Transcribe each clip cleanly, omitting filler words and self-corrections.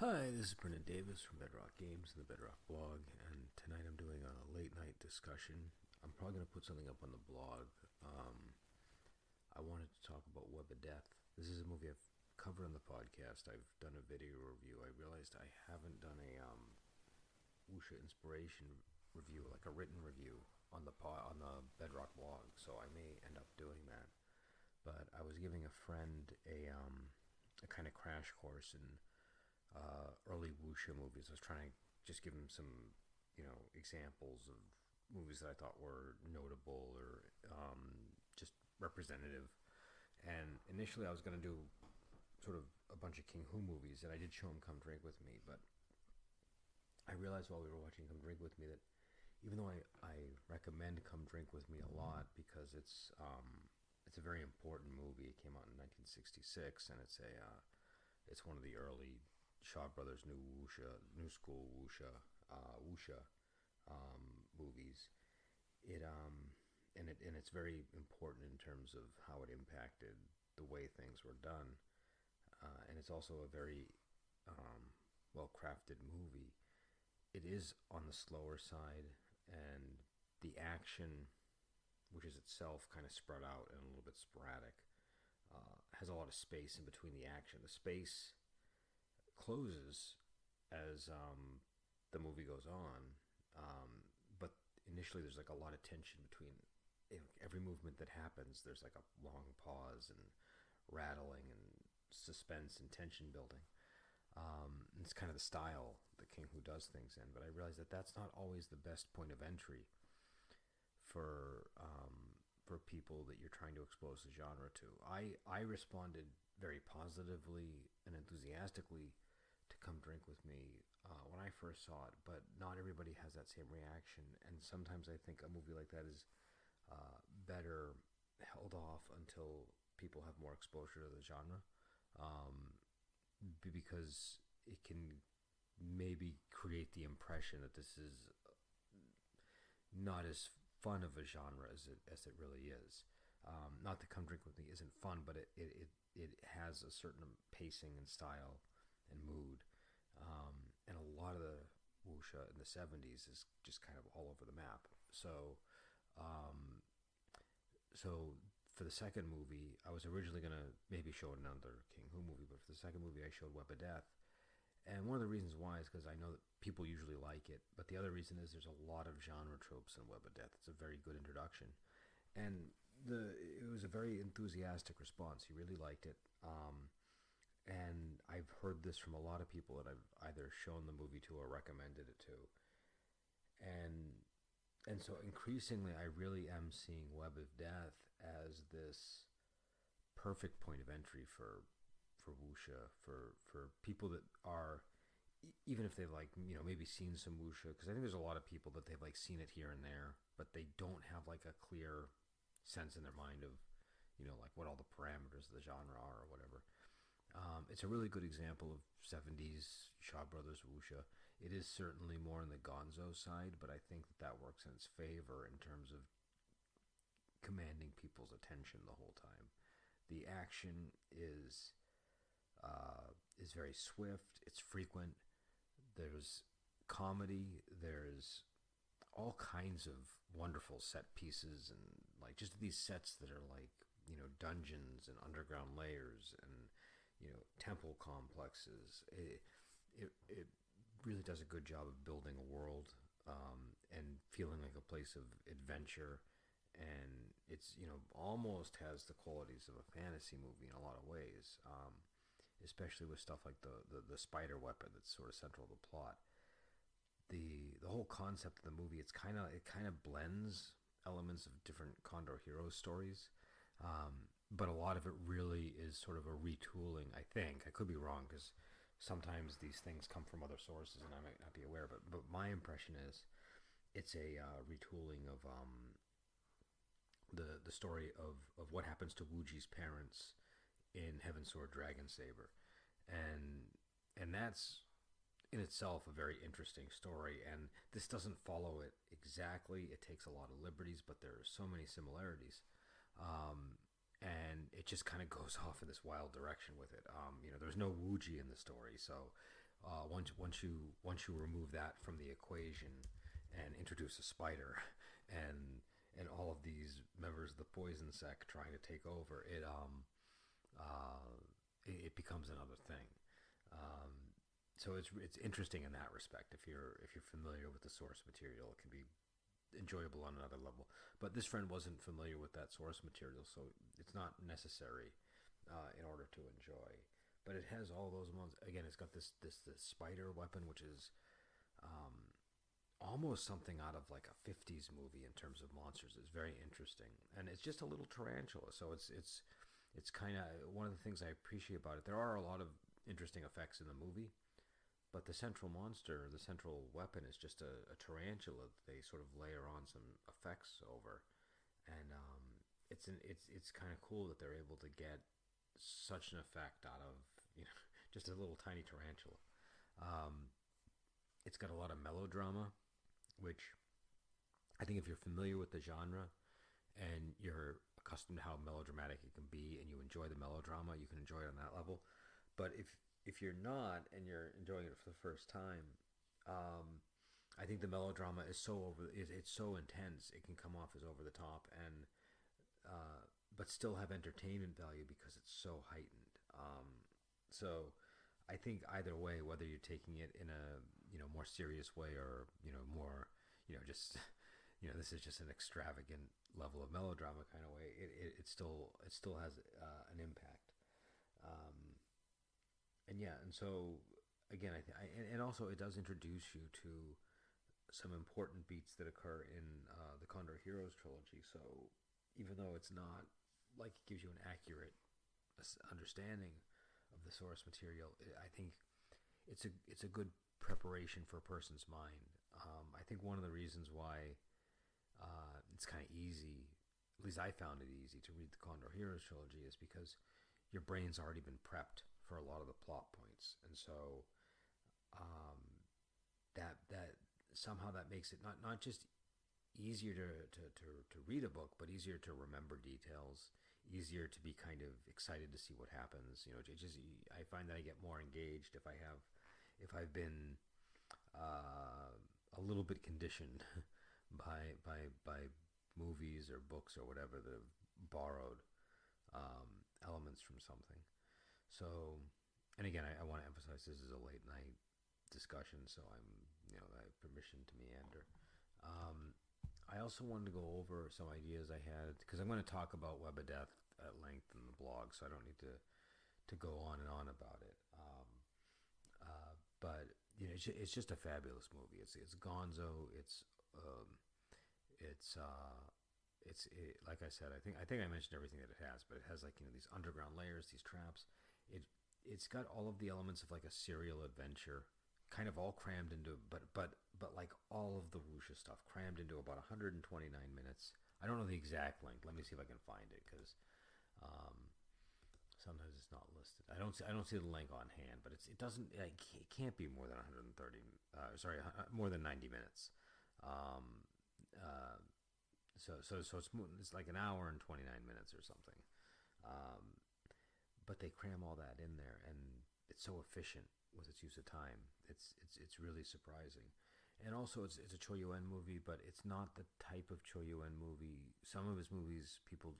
Hi, this is Brendan Davis from Bedrock Games and the Bedrock blog, and tonight I'm doing a late night discussion. I'm probably going to put something up on the blog. I wanted to talk about Web of Death. This is a movie I've covered on the podcast. I've done a video review. I realized I haven't done a Wuxia inspiration review, like a written review on the Bedrock blog. So I may end up doing that. But I was giving a friend a kind of crash course in early Wuxia movies. I was trying to just give him some, examples of movies that I thought were notable or just representative. And initially, I was going to do sort of a bunch of King Hu movies, and I did show him Come Drink with Me. But I realized while we were watching Come Drink with Me that even though I recommend Come Drink with Me a lot because it's a very important movie. It came out in 1966, and it's one of the early Shaw Brothers new school Wuxia movies. And it's very important in terms of how it impacted the way things were done, and it's also a very well crafted movie. It is on the slower side, and the action, which is itself kind of spread out and a little bit sporadic, has a lot of space in between the action. The space closes as the movie goes on, but initially there's like a lot of tension between every movement that happens. There's like a long pause and rattling and suspense and tension building. It's kind of the style that King Hu does things in, but I realize that that's not always the best point of entry for people that you're trying to expose the genre to. I responded very positively and enthusiastically to Come Drink with Me when I first saw it, but not everybody has that same reaction. And sometimes I think a movie like that is better held off until people have more exposure to the genre, um, because it can maybe create the impression that this is not as fun of a genre as it really is. Not that Come Drink with Me isn't fun, but it has a certain pacing and style and mood. And a lot of the wuxia in the 70s is just kind of all over the map. Um, so for the second movie, I was originally going to maybe show another King Hu movie, but for the second movie, I showed Web of Death. And one of the reasons why is because I know that people usually like it, but the other reason is there's a lot of genre tropes in Web of Death. It's a very good introduction, and it was a very enthusiastic response. He really liked it, and I've heard this from a lot of people that I've either shown the movie to or recommended it to, and so increasingly I really am seeing Web of Death as this perfect point of entry for wuxia, for people that are, even if they've like maybe seen some wuxia, because I think there's a lot of people that they've like seen it here and there, but they don't have like a clear sense in their mind of like what all the parameters of the genre are or whatever. It's a really good example of 70s Shaw Brothers wuxia. It is certainly more on the gonzo side, but I think that works in its favor in terms of commanding people's attention the whole time. The action is very swift. It's frequent. There's comedy. There's all kinds of wonderful set pieces and like just these sets that are like dungeons and underground layers and temple complexes. It really does a good job of building a world, and feeling like a place of adventure, and it's almost has the qualities of a fantasy movie in a lot of ways, especially with stuff like the spider weapon that's sort of central to the plot. The whole concept of the movie, it kind of blends elements of different Condor Hero stories, but a lot of it really is sort of a retooling. I think I could be wrong because sometimes these things come from other sources and I might not be aware. But my impression is it's a retooling of the story of what happens to Wuji's parents in Heaven Sword Dragon Saber, and that's in itself a very interesting story. And this doesn't follow it exactly. It takes a lot of liberties, but there are so many similarities. And it just kind of goes off in this wild direction with it. There's no Wuji in the story, so Once you remove that from the equation and introduce a spider and all of these members of the poison sect trying to take over, it becomes another thing. Um, so it's interesting in that respect. If you're familiar with the source material, it can be enjoyable on another level. But this friend wasn't familiar with that source material, so it's not necessary in order to enjoy. But it has all those ones. Again, it's got this spider weapon, which is um, almost something out of like a '50s movie in terms of monsters. It's very interesting, and it's just a little tarantula. So it's kind of one of the things I appreciate about it. There are a lot of interesting effects in the movie, but the central monster, the central weapon, is just a tarantula that they sort of layer on some effects over, and it's kind of cool that they're able to get such an effect out of just a little tiny tarantula. Um, it's got a lot of melodrama, which I think if you're familiar with the genre and you're accustomed to how melodramatic it can be, and you enjoy the melodrama, you can enjoy it on that level. But if you're not and you're enjoying it for the first time, um, I think the melodrama is so it's so intense. It can come off as over the top and but still have entertainment value because it's so heightened. So I think either way, whether you're taking it in a more serious way or more just this is just an extravagant level of melodrama kind of way, it still has an impact. Um, and yeah, and so again, and also it does introduce you to some important beats that occur in the Condor Heroes trilogy. So even though it's not like it gives you an accurate understanding of the source material, I think it's a good preparation for a person's mind. I think one of the reasons why it's kind of easy, at least I found it easy to read the Condor Heroes trilogy, is because your brain's already been prepped for a lot of the plot points, and so um, that somehow that makes it not just easier to read a book, but easier to remember details, easier to be kind of excited to see what happens. I find that I get more engaged if I've been a little bit conditioned by movies or books or whatever that have borrowed elements from something. So, and again, I want to emphasize this is a late night discussion, so I have permission to meander. Um, I also wanted to go over some ideas I had because I'm going to talk about Web of Death at length in the blog, so I don't need to go on and on about it. But it's just a fabulous movie. It's Gonzo. It's like I said. I think I mentioned everything that it has, but it has like these underground layers, these traps. It's got all of the elements of like a serial adventure, kind of all crammed into, but like all of the Wuxia stuff crammed into about 129 minutes. I don't know the exact length. Let me see if I can find it because um, sometimes it's not listed. I don't see the link on hand, but it doesn't it can't be more than 130. Sorry, more than 90 minutes. Um, uh, so it's like an hour and 29 minutes or something. Um, but they cram all that in there, and it's so efficient with its use of time. It's really surprising. And also, it's a Cho Yuen movie, but it's not the type of Cho Yuen movie. Some of his movies, people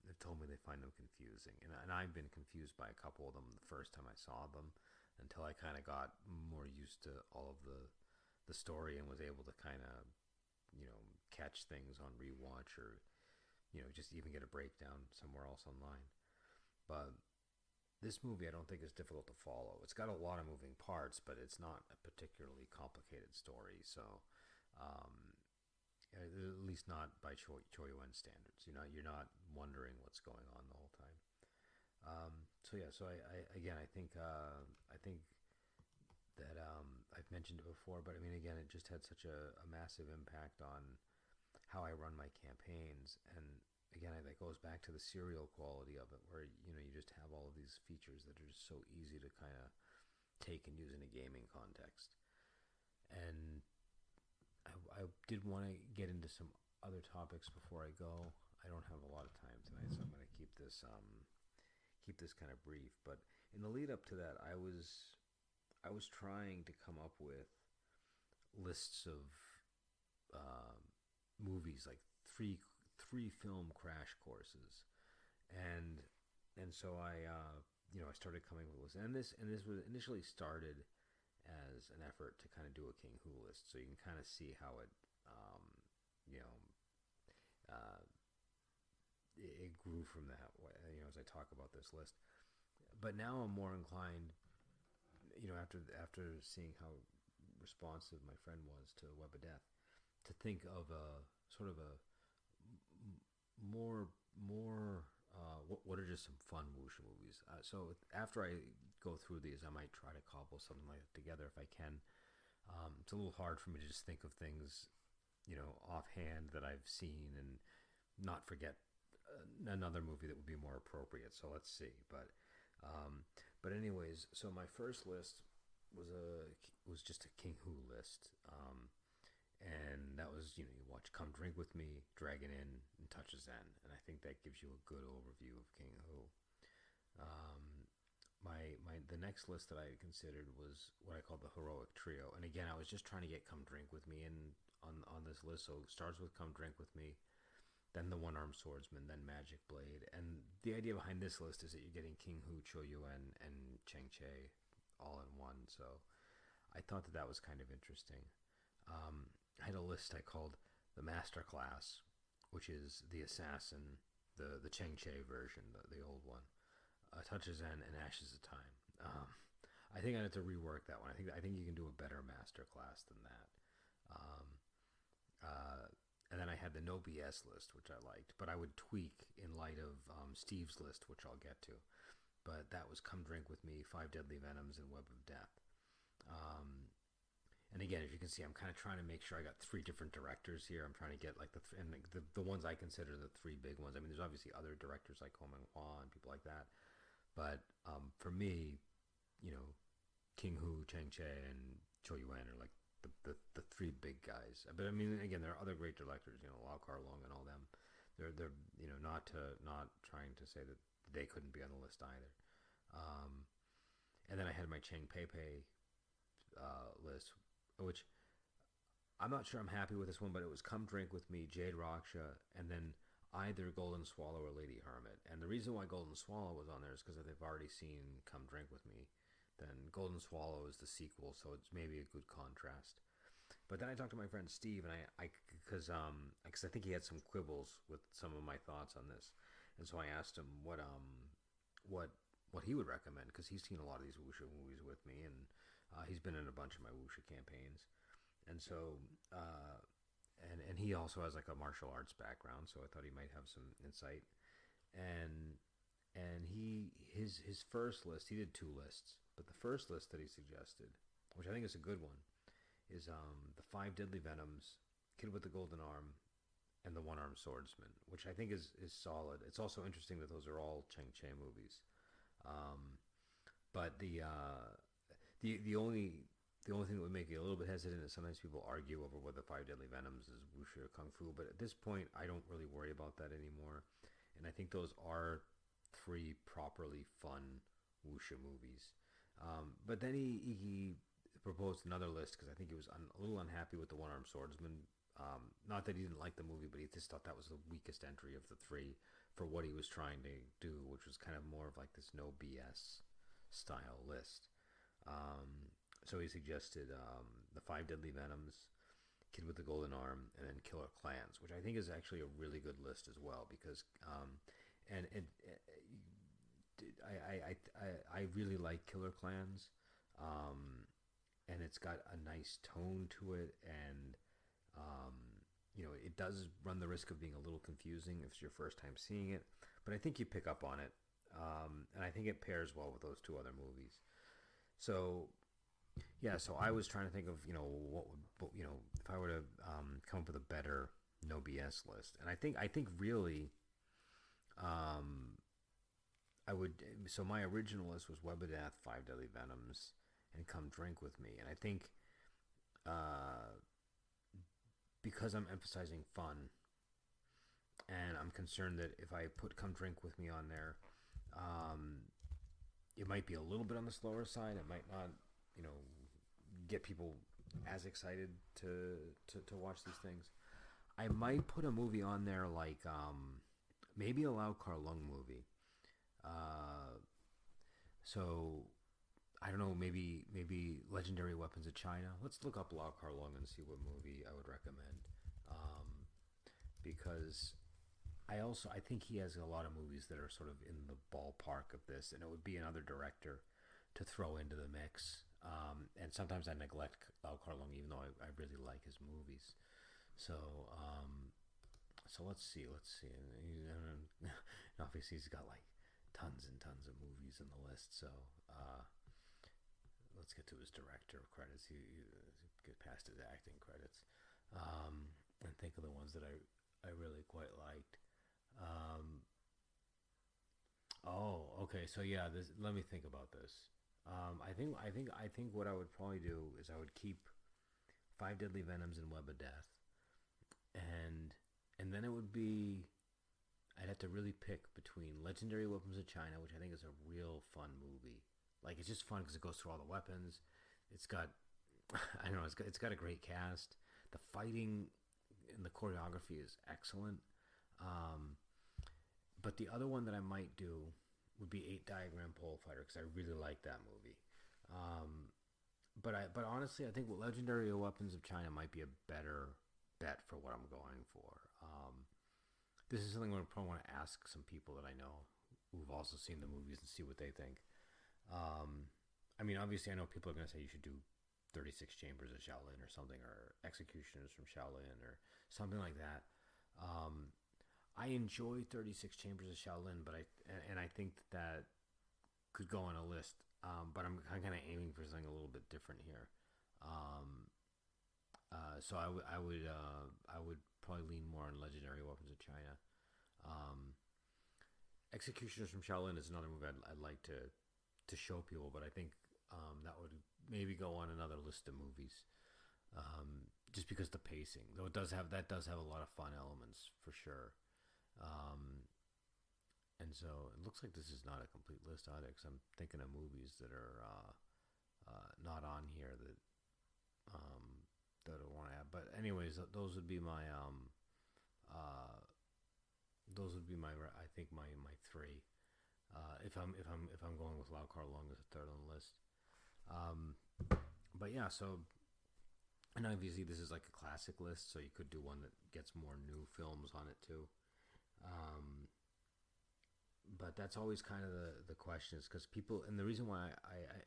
have told me they find them confusing, and I've been confused by a couple of them the first time I saw them, until I kind of got more used to all of the story and was able to kind of catch things on rewatch or just even get a breakdown somewhere else online. But this movie I don't think is difficult to follow. It's got a lot of moving parts, but it's not a particularly complicated story. So, um, at least not by Choi Yuen standards. You're not wondering what's going on the whole time. So yeah. So I think that I've mentioned it before, but I mean, again, it just had such a massive impact on how I run my campaigns, and again, that goes back to the serial quality of it, where you just have all of these features that are just so easy to kind of take and use in a gaming context. And I did want to get into some other topics before I go. I don't have a lot of time tonight, so I'm going to keep this kind of brief. But in the lead up to that, I I was trying to come up with lists of uh, movies, like three film crash courses, and so I started coming up with lists, and this was initially started as an effort to kind of do a King Who list, so you can kind of see how it um, you know uh, it grew from that way, as I talk about this list. But now I'm more inclined, after seeing how responsive my friend was to Web of Death, to think of a sort of a more what are just some fun wuxia movies. So after I go through these, I might try to cobble something like that together if I can. It's a little hard for me to just think of things, offhand that I've seen and not forget another movie that would be more appropriate. So let's see. Um, but anyways, so my first list was just a King Who list. And that was, you watch Come Drink With Me, Dragon Inn, and Touch of Zen, and I think that gives you a good overview of King Who. Um, the next list that I considered was what I called the Heroic Trio, and again, I was just trying to get Come Drink With Me in on this list. So it starts with Come Drink With Me, then the One-Armed Swordsman, then Magic Blade, and the idea behind this list is that you're getting King Hu, Cho Yuen, and Cheng Che all in one. So I thought that was kind of interesting. I had a list I called the Master Class, which is the Assassin, the Cheng Che version, the old one, Touch of Zen, and Ashes of Time. I think I had to rework that one. I think you can do a better Master Class than that. Um, and then I had the No BS list, which I liked, but I would tweak in light of Steve's list, which I'll get to. But that was Come Drink With Me, Five Deadly Venoms, and Web of Death. And again, as you can see, I'm kind of trying to make sure I got three different directors here. I'm trying to get like the ones I consider the three big ones. I mean, there's obviously other directors like Ho Hua and people like that, but for me, King Hu, Cheng Che, and Cho Yuen are like the three big guys. But I mean, again, there are other great directors, Lau Kar Long and all them. They're not trying to say that they couldn't be on the list either. And then I had my Cheng Pei Pei list, which I'm not sure I'm happy with this one, but it was Come Drink With Me, Jade Raksha, and then either Golden Swallow or Lady Hermit. And the reason why Golden Swallow was on there is because they've already seen Come Drink With Me. Then Golden Swallow is the sequel, so it's maybe a good contrast. But then I talked to my friend Steve, and because I think he had some quibbles with some of my thoughts on this, and so I asked him what he would recommend, because he's seen a lot of these wuxia movies with me, and he's been in a bunch of my wuxia campaigns, and so and he also has like a martial arts background, so I thought he might have some insight. And his first list, he did two lists, but the first list that he suggested, which I think is a good one, is the Five Deadly Venoms, Kid with the Golden Arm, and the One-Armed Swordsman, which I think is solid. It's also interesting that those are all Cheng Che movies. But the only thing that would make you a little bit hesitant is sometimes people argue over whether Five Deadly Venoms is wuxia or kung fu. But at this point, I don't really worry about that anymore, and I think those are three properly fun wuxia movies. But then he proposed another list because I think he was a little unhappy with the One-Armed Swordsman. Not that he didn't like the movie, but he just thought that was the weakest entry of the three for what he was trying to do, which was kind of more of like this no BS style list. So he suggested the Five Deadly Venoms, Kid with the Golden Arm, and then Killer Clans, which I think is actually a really good list as well, because I really like Killer Clans, and it's got a nice tone to it, and it does run the risk of being a little confusing if it's your first time seeing it, but I think you pick up on it, and I think it pairs well with those two other movies. So yeah, so I was trying to think of what would if I were to come up with a better no BS list, and I think really I would. So my original list was Web of Death, Five Deadly Venoms, and Come Drink With Me, and I think because I'm emphasizing fun, and I'm concerned that if I put Come Drink With Me on there, it might be a little bit on the slower side. It might not, get people as excited to watch these things. I might put a movie on there like maybe a Lau Kar Lung movie. Uh, so I don't know, maybe Legendary Weapons of China. Let's look up Lau Kar Lung and see what movie I would recommend. Because I think he has a lot of movies that are sort of in the ballpark of this, and it would be another director to throw into the mix. And sometimes I neglect Lau Kar Lung, even though I really like his movies. So so let's see. And obviously he's got like tons and tons of movies in the list. So let's get to his director credits. He get past his acting credits, and think of the ones that I really quite liked. Um, okay. So yeah, let me think about this. I think what I would probably do is I would keep Five Deadly Venoms and Web of Death, and then it would be I'd have to really pick between Legendary Weapons of China, which I think is a real fun movie. Like it's just fun because it goes through all the weapons. It's got I don't know, it's got a great cast. The fighting and the choreography is excellent. Um, but the other one that I might do would be Eight Diagram Pole Fighter because I really like that movie. Um, but honestly, I think Legendary Weapons of China might be a better bet for what I'm going for. This is something I probably want to ask some people that I know who've also seen the movies and see what they think. I mean, obviously, I know people are going to say you should do 36 Chambers of Shaolin or something, or Executioners from Shaolin or something like that. Um, I enjoy 36 Chambers of Shaolin, but I think that could go on a list. But I'm kind of aiming for something a little bit different here. Um, so I would probably lean more on Legendary Weapons of China. Um, Executioners from Shaolin is another movie I'd like to show people, but I think that would maybe go on another list of movies. Just because the pacing, though it does have a lot of fun elements for sure. Um, and so it looks like this is not a complete list either, because I'm thinking of movies that are not on here that I want to add. But anyways, those would be my uh, I think my three. If I'm going with Lau Kar Lung as a third on the list. Um, but yeah, so and obviously this is like a classic list, so you could do one that gets more new films on it too. Um, but that's always kind of the question is because people, and the reason why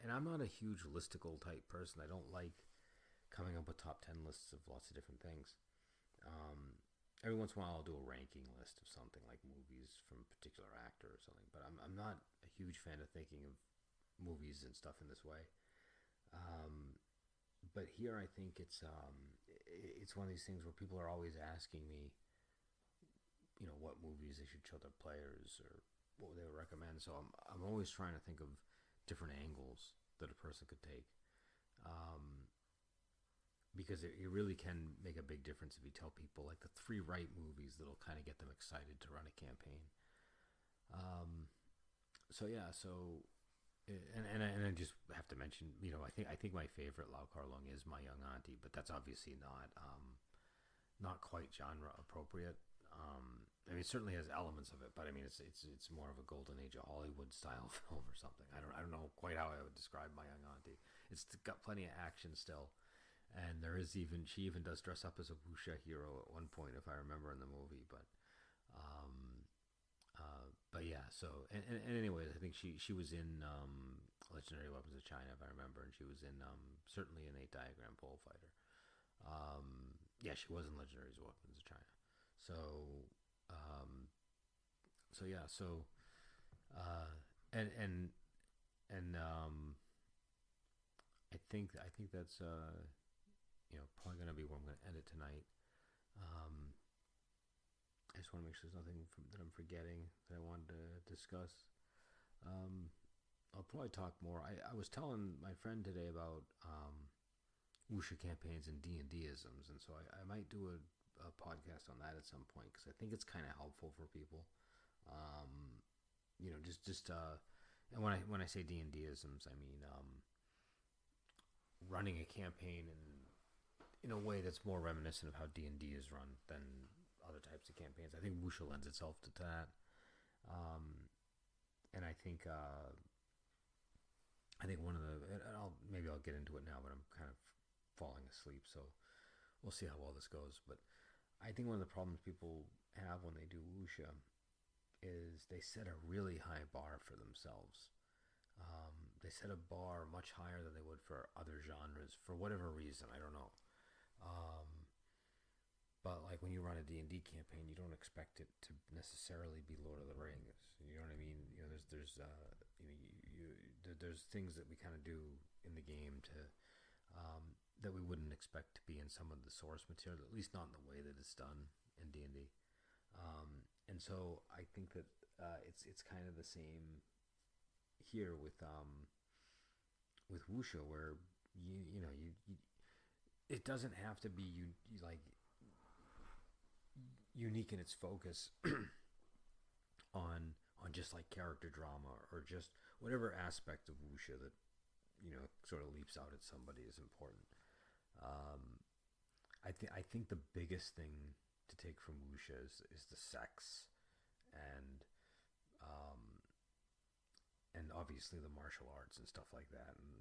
and I'm not a huge listicle type person. I don't like coming up with top 10 lists of lots of different things. Um, every once in a while I'll do a ranking list of something like movies from a particular actor or something, but I'm not a huge fan of thinking of movies and stuff in this way. Um, but here I think it's one of these things where people are always asking me, what movies they should show their players or what they would recommend. So I'm always trying to think of different angles that a person could take. Um, because it really can make a big difference if you tell people like the three right movies that'll kind of get them excited to run a campaign. Um, so yeah, so and I just have to mention, I think my favorite Lau Kar Lung is My Young Auntie, but that's obviously not quite genre appropriate. I mean, it certainly has elements of it, but I mean, it's more of a golden age of Hollywood style film or something. I don't know quite how I would describe My Young Auntie. It's got plenty of action still, and she even does dress up as a Wuxia hero at one point, if I remember in the movie. Um, but yeah. So and anyways, I think she was in Legendary Weapons of China, if I remember, and she was in certainly in Eight Diagram Pole Fighter. Yeah, she was in Legendary Weapons of China. So um, so yeah. So uh, and and I think that's probably gonna be where I'm gonna end it tonight. Um, I just want to make sure there's nothing that I'm forgetting that I wanted to discuss. Um, I'll probably talk more. I was telling my friend today about Wuxia campaigns and D&D-isms, and so I might do a podcast on that at some point because I think it's kind of helpful for people. Um, and when I say D&D-isms, I mean running a campaign in a way that's more reminiscent of how D&D is run than other types of campaigns. I think Wuxia lends itself to that, and I think one of the, and maybe I'll get into it now, but I'm kind of falling asleep, so we'll see how well this goes. But I think one of the problems people have when they do Wuxia is they set a really high bar for themselves. They set a bar much higher than they would for other genres for whatever reason. I don't know. Um, but like when you run a D&D campaign, you don't expect it to necessarily be Lord of the Rings. You know what I mean? You know, there's things that we kind of do in the game to that we wouldn't expect to be in some of the source material, at least not in the way that it's done in D&D. And so I think that it's kind of the same here with Wuxia, where you it doesn't have to be like unique in its focus on just like character drama or just whatever aspect of Wuxia that sort of leaps out at somebody is important. I think the biggest thing to take from Wuxia is the sex and um, and obviously the martial arts and stuff like that, and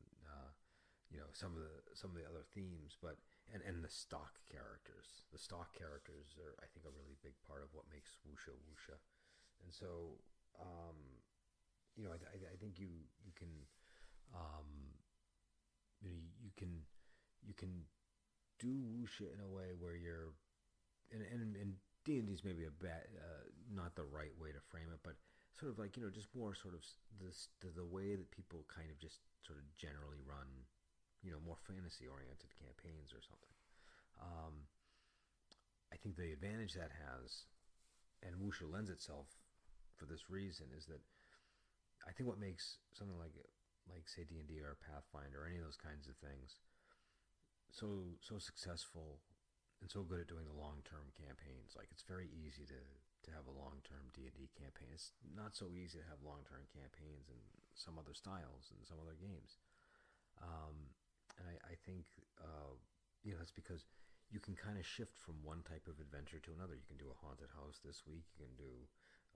some of the other themes, but and the stock characters. The stock characters are, I think, a really big part of what makes Wuxia Wuxia, and so I think you can you can do Wuxia in a way where you're and D&D is maybe a bad not the right way to frame it, but sort of like just more sort of the way that people kind of just sort of generally run more fantasy oriented campaigns or something. I think the advantage that has, and Wuxia lends itself for this reason, is that I think what makes something like say D&D or Pathfinder or any of those kinds of things so successful and so good at doing the long-term campaigns. Like, it's very easy to have a long-term D&D campaign. It's not so easy to have long-term campaigns in some other styles and some other games. And I think that's because you can kind of shift from one type of adventure to another. You can do a haunted house this week. You can do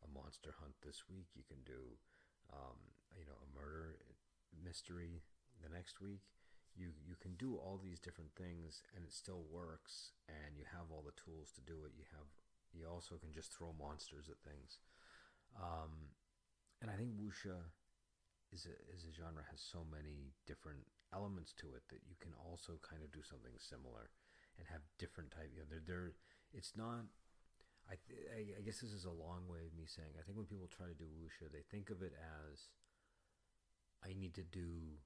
a monster hunt this week. You can do a murder mystery the next week. You can do all these different things and it still works, and you have all the tools to do it. You also can just throw monsters at things, and I think Wuxia is a genre has so many different elements to it that you can also kind of do something similar and have different type. It's not. I guess this is a long way of me saying, I think when people try to do Wuxia, they think of it as, I need to do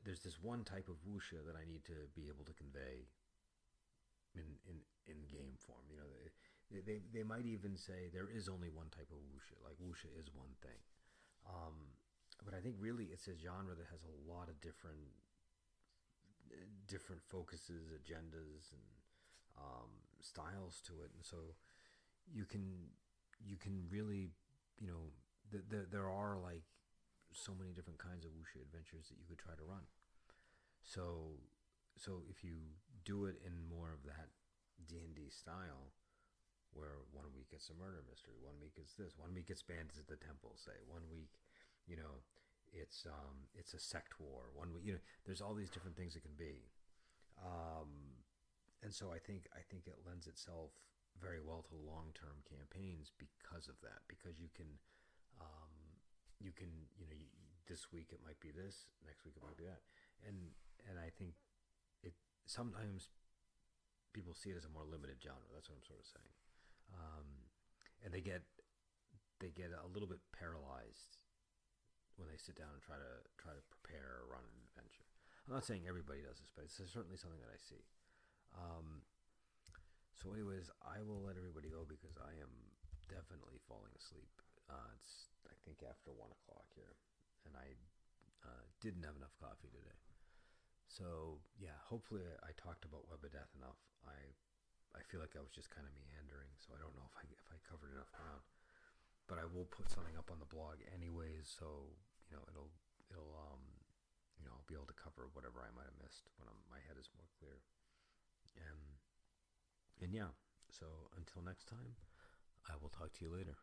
there's this one type of Wuxia that I need to be able to convey in game form. They might even say there is only one type of Wuxia, like Wuxia is one thing. But I think really it's a genre that has a lot of different focuses, agendas, and styles to it, and so you can really there are like so many different kinds of Wuxia adventures that you could try to run. So if you do it in more of that D&D style, where 1 week it's a murder mystery, 1 week it's this, 1 week it's bandits at the temple, say 1 week it's a sect war, 1 week there's all these different things it can be, and so I think it lends itself very well to long-term campaigns because of that, because you can this week it might be this, next week it might be that, and I think it sometimes people see it as a more limited genre. That's what I'm sort of saying, and they get a little bit paralyzed when they sit down and try to prepare or run an adventure. I'm not saying everybody does this, but it's certainly something that I see. So anyways, I will let everybody go because I am definitely falling asleep. It's, I think, after 1 o'clock here, and I didn't have enough coffee today. So yeah, hopefully I talked about Web of Death enough. I feel like I was just kind of meandering, so I don't know if I covered enough ground. But I will put something up on the blog anyways, so it'll I'll be able to cover whatever I might have missed. And yeah, so until next time, I will talk to you later.